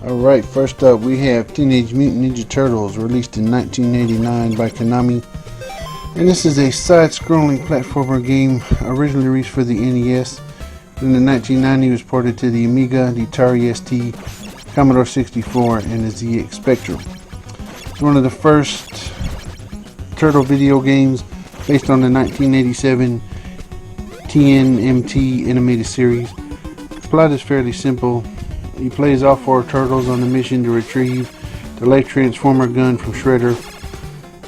Alright, first up we have Teenage Mutant Ninja Turtles, released in 1989 by Konami. And this is a side-scrolling platformer game originally released for the NES. In the 1990 it was ported to the Amiga, the Atari ST, Commodore 64, and the ZX Spectrum. It's one of the first turtle video games based on the 1987 TMNT animated series. The plot is fairly simple. He plays all four turtles on a mission to retrieve the Life Transformer gun from Shredder.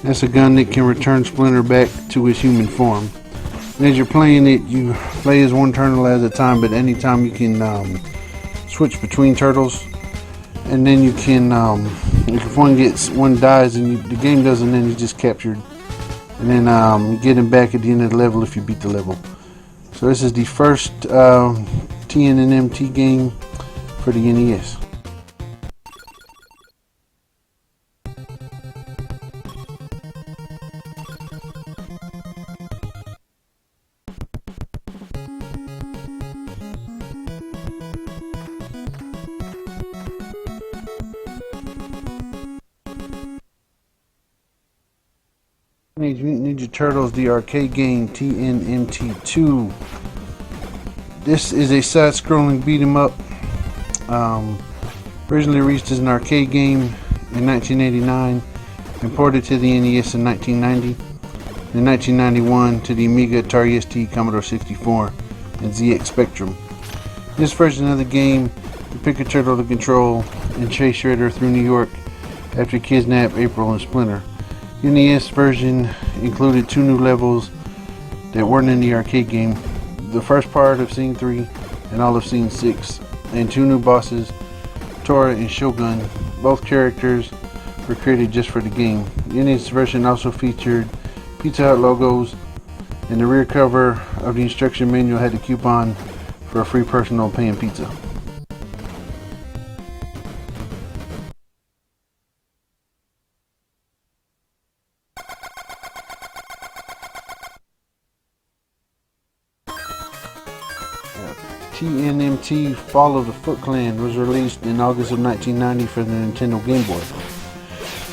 That's a gun that can return Splinter back to his human form. And as you're playing it, you play as one turtle at a time, but anytime you can switch between turtles. And then you can, if one dies and the game doesn't end, he's just captured. And then you get him back at the end of the level if you beat the level. So this is the first TMNT game for the NES. Teenage Mutant Ninja Turtles, the arcade game, TMNT 2. This is a side-scrolling beat-em-up. Originally released as an arcade game in 1989 and ported to the NES in 1990. In 1991 to the Amiga, Atari ST, Commodore 64, and ZX Spectrum. This version of the game, you pick a turtle to control and chase Shredder through New York after he kidnapped April and Splinter. The NES version included 2 new levels that weren't in the arcade game. The first part of Scene 3 and all of Scene 6, and 2 new bosses, Tora and Shogun. Both characters were created just for the game. The NES version also featured Pizza Hut logos, and the rear cover of the instruction manual had a coupon for a free personal pan pizza. TMNT Fall of the Foot Clan was released in August of 1990 for the Nintendo Game Boy.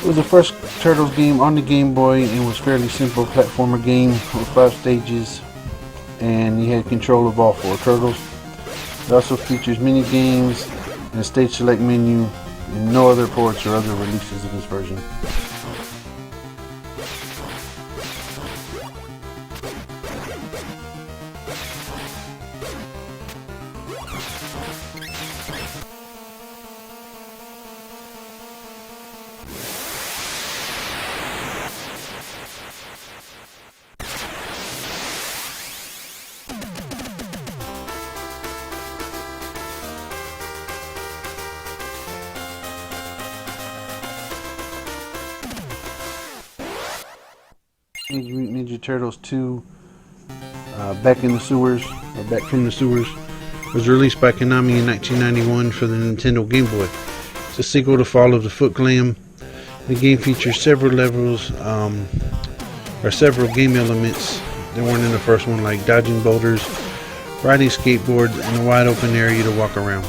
It was the first Turtles game on the Game Boy and was a fairly simple platformer game with 5 stages, and you had control of all 4 turtles. It also features mini games and a stage select menu, and no other ports or other releases of this version. Teenage Mutant Ninja Turtles 2, Back in the Sewers, or Back from the Sewers, was released by Konami in 1991 for the Nintendo Game Boy. It's a sequel to Fall of the Foot Clan. The game features several levels, or several game elements that weren't in the first one, like dodging boulders, riding skateboards, and a wide open area to walk around.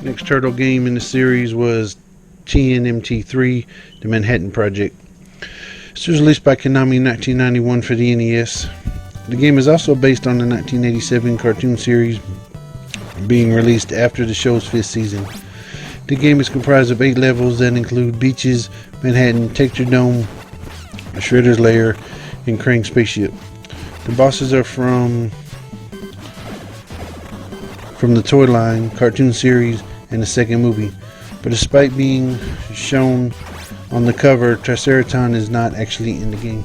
Next turtle game in the series was TMNT 3, the Manhattan Project. This was released by Konami in 1991 for the NES. The game is also based on the 1987 cartoon series, being released after the show's 5th season. The game is comprised of 8 levels that include beaches, Manhattan, Texture Dome, Shredder's Lair, and Krang's spaceship. The bosses are from the toy line, cartoon series, and the second movie. But despite being shown on the cover, Triceratops is not actually in the game.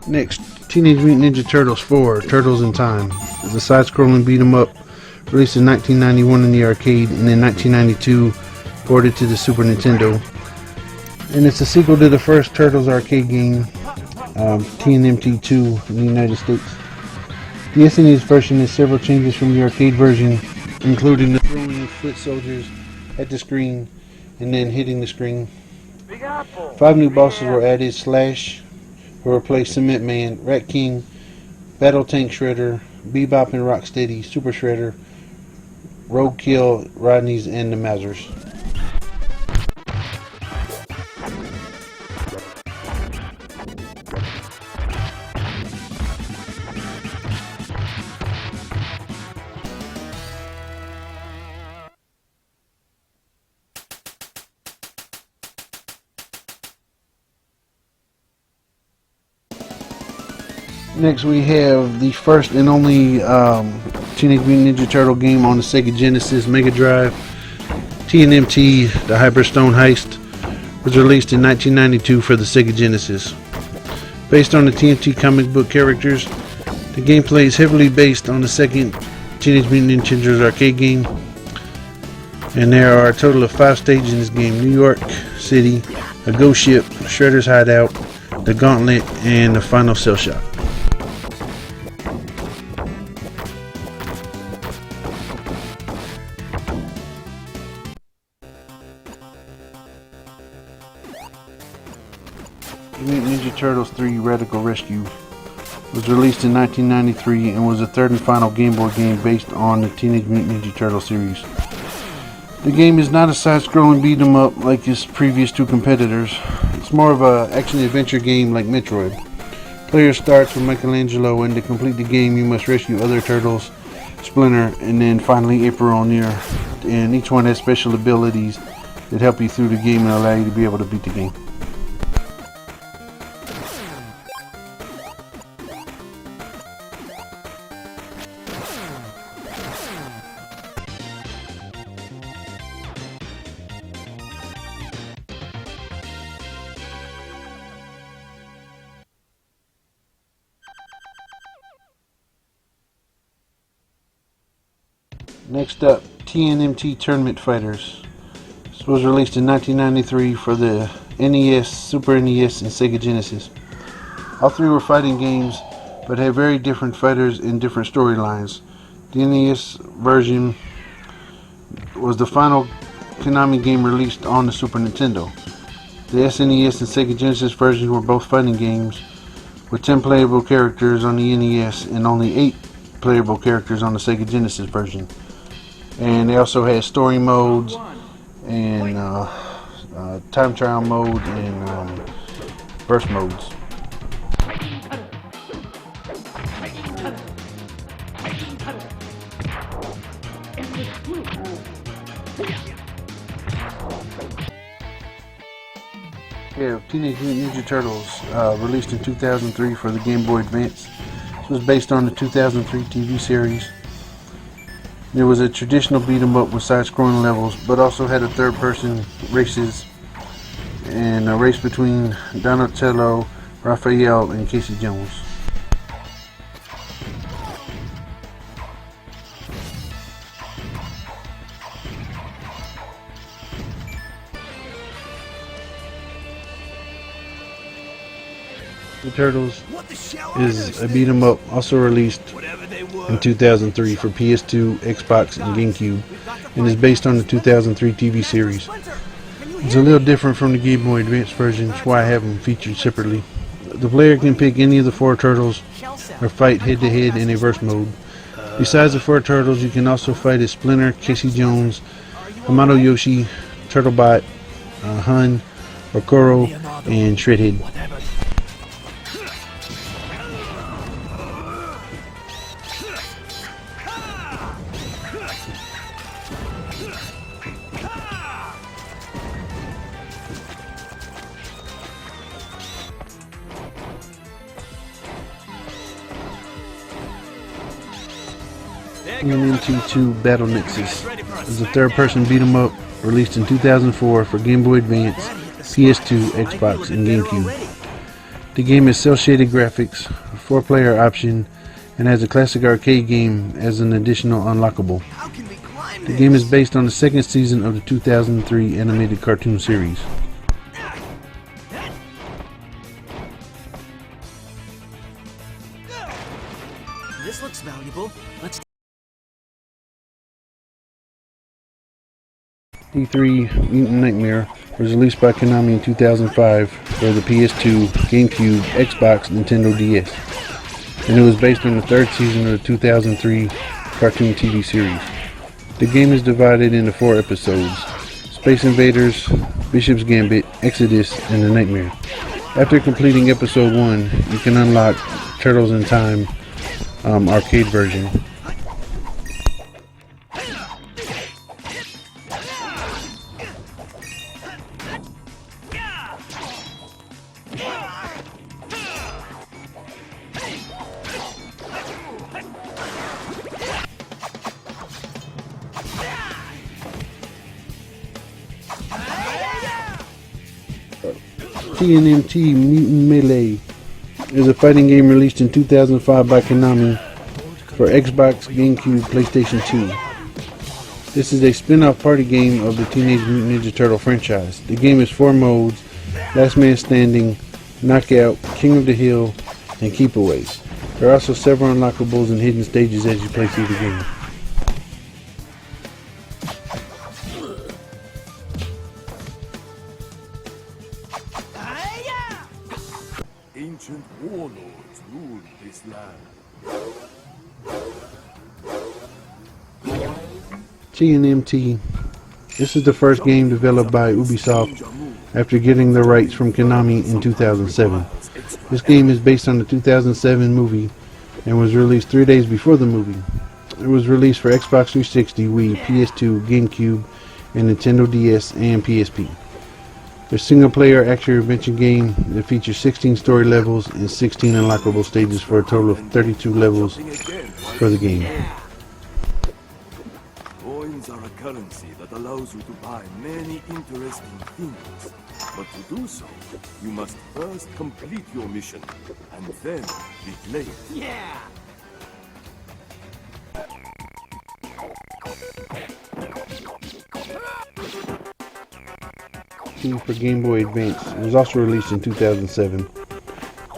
Next, Teenage Mutant Ninja Turtles 4, Turtles in Time, is a side-scrolling beat-em-up released in 1991 in the arcade and in 1992 ported to the Super Nintendo. And it's a sequel to the first Turtles arcade game, TMNT 2 in the United States. The SNES version has several changes from the arcade version, including the throwing of foot soldiers at the screen and then hitting the screen. 5 new bosses were added: Slash, who replaced Cement Man, Rat King, Battle Tank Shredder, Bebop and Rocksteady, Super Shredder, Roadkill, Rodney's, and the Mausers. Next we have the first and only Teenage Mutant Ninja Turtle game on the Sega Genesis Mega Drive. TMNT, the Hyperstone Heist, was released in 1992 for the Sega Genesis. Based on the TMNT comic book characters, the gameplay is heavily based on the second Teenage Mutant Ninja Turtles arcade game. And there are a total of 5 stages in this game: New York City, a ghost ship, Shredder's hideout, the Gauntlet, and the final cell shop. Mutant Ninja Turtles 3 Radical Rescue was released in 1993 and was the third and final Game Boy game based on the Teenage Mutant Ninja Turtle series. The game is not a side-scrolling beat-em-up like its previous 2 competitors. It's more of an action-adventure game like Metroid. Player starts with Michelangelo, and to complete the game you must rescue other turtles, Splinter, and then finally April O'Neil. And each one has special abilities that help you through the game and allow you to be able to beat the game. Next up, TMNT Tournament Fighters. This was released in 1993 for the NES, Super NES, and Sega Genesis. All 3 were fighting games, but had very different fighters and different storylines. The NES version was the final Konami game released on the Super Nintendo. The SNES and Sega Genesis versions were both fighting games, with 10 playable characters on the NES and only 8 playable characters on the Sega Genesis version. And they also had story modes and time trial mode and burst modes. Yeah, Teenage Mutant Ninja Turtles, released in 2003 for the Game Boy Advance. This was based on the 2003 TV series. It was a traditional beat-em-up with side-scrolling levels, but also had a third-person races and a race between Donatello, Raphael, and Casey Jones. The Turtles is a beat-em-up, also released in 2003 for PS2, Xbox, and GameCube, and is based on the 2003 TV series. It's a little different from the Game Boy Advance version, that's why I have them featured separately. The player can pick any of the 4 turtles or fight head-to-head in a verse mode. Besides the 4 turtles, you can also fight as Splinter, Casey Jones, Hamato Yoshi, Turtlebot, Hun, Okoro, and Shredhead. TMNT 2 Battle Nexus is a third-person beat-em-up released in 2004 for Game Boy Advance, PS2, Xbox, and GameCube. The game is cel-shaded graphics, 4-player option, and has a classic arcade game as an additional unlockable. The game is based on the second season of the 2003 animated cartoon series. This looks valuable. Let's D3 Mutant Nightmare was released by Konami in 2005 for the PS2, GameCube, Xbox, Nintendo DS, and it was based on the third season of the 2003 cartoon TV series. The game is divided into 4 episodes: Space Invaders, Bishop's Gambit, Exodus, and The Nightmare. After completing episode 1, you can unlock Turtles in Time arcade version. TMNT Mutant Melee is a fighting game released in 2005 by Konami for Xbox, GameCube, PlayStation 2. This is a spin-off party game of the Teenage Mutant Ninja Turtle franchise. The game is 4 modes: Last Man Standing, Knockout, King of the Hill, and Keep Away. There are also several unlockables and hidden stages as you play through the game. Ancient warlords ruled this land. TMNT. This is the first game developed by Ubisoft after getting the rights from Konami in 2007. This game is based on the 2007 movie and was released 3 days before the movie. It was released for Xbox 360, Wii, PS2, GameCube, and Nintendo DS and PSP. A single-player action-adventure game that features 16 story levels and 16 unlockable stages for a total of 32 levels for the game. Coins are a currency that allows you to buy many interesting things. But to do so, you must first complete your mission, and then be played. yeah. For Game Boy Advance. It was also released in 2007,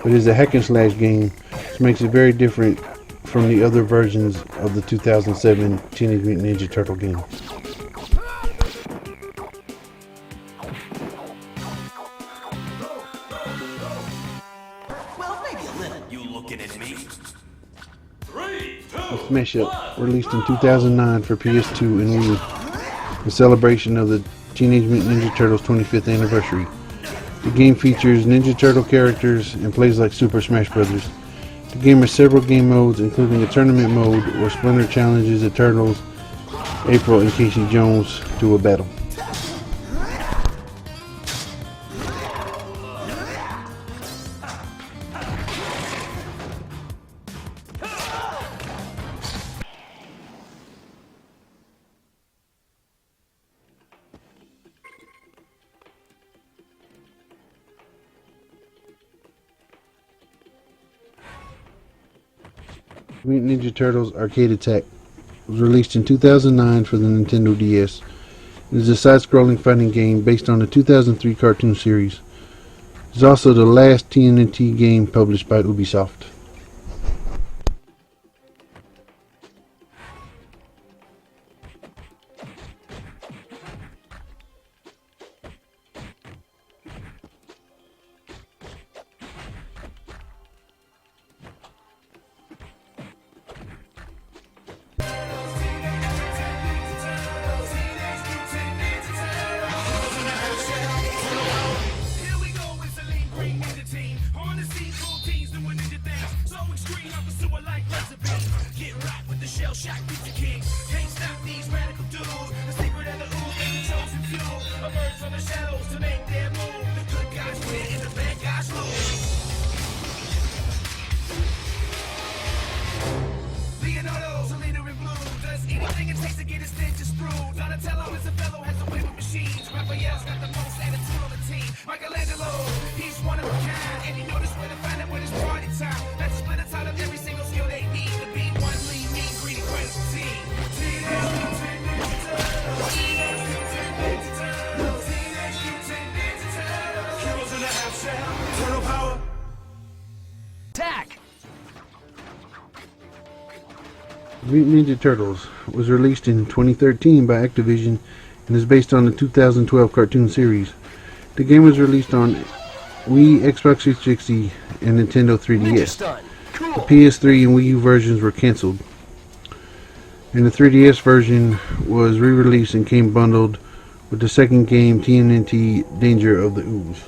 but is a hack and slash game, which makes it very different from the other versions of the 2007 Teenage Mutant Ninja Turtle game. Well, maybe a little. You looking at me? A Smash Up, released in 2009 for PS2 and Wii, in celebration of the Teenage Mutant Ninja Turtles 25th anniversary. The game features Ninja Turtle characters and plays like Super Smash Bros. The game has several game modes, including a tournament mode where Splinter challenges the Turtles, April and Casey Jones to a battle. Mutant Ninja Turtles Arcade Attack was released in 2009 for the Nintendo DS. It is a side-scrolling fighting game based on the 2003 cartoon series. It is also the last TMNT game published by Ubisoft. Michelangelo, he's one of a kind, and you notice where to find it when it's party time. Let's split a out of every single skill they need to be one lean, mean, greedy, crazy team. Teenage Mutant Ninja Turtles. Teenage Mutant Ninja Turtles. Teenage Mutant Ninja Turtles. Heroes in the half shell. Turtle power. Attack! Mutant Ninja Turtles was released in 2013 by Activision and is based on the 2012 cartoon series. The game was released on Wii, Xbox 360, and Nintendo 3DS. The PS3 and Wii U versions were cancelled, and the 3DS version was re-released and came bundled with the second game, TMNT Danger of the Ooze.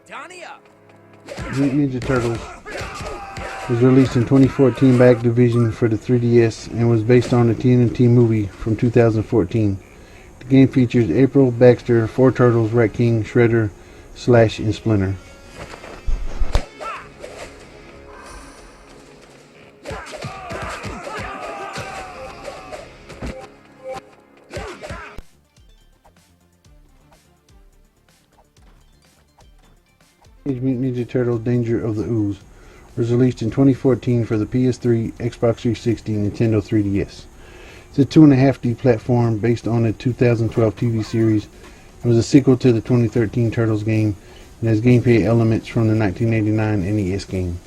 Donnie up! Mutant Ninja Turtles was released in 2014 by Activision for the 3DS and was based on the TMNT movie from 2014. The game features April, Baxter, 4 Turtles, Rat King, Shredder, Slash, and Splinter. Teenage Mutant Ninja Turtles Danger of the Ooze was released in 2014 for the PS3, Xbox 360, and Nintendo 3DS. It's a 2.5D platform based on a 2012 TV series. It was a sequel to the 2013 Turtles game and has gameplay elements from the 1989 NES game.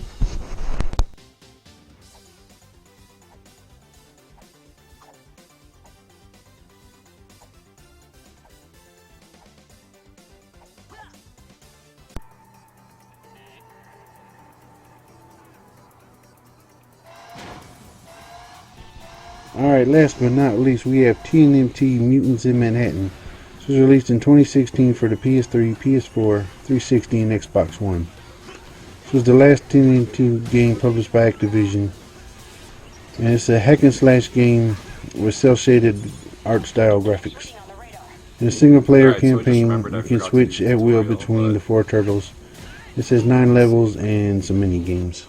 Alright, last but not least, we have TMNT Mutants in Manhattan. This was released in 2016 for the PS3, PS4, 360, and Xbox One. This was the last TMNT game published by Activision. And it's a hack and slash game with cel-shaded art style graphics. In a single player campaign, you can switch at will between the 4 turtles. This has 9 levels and some mini games.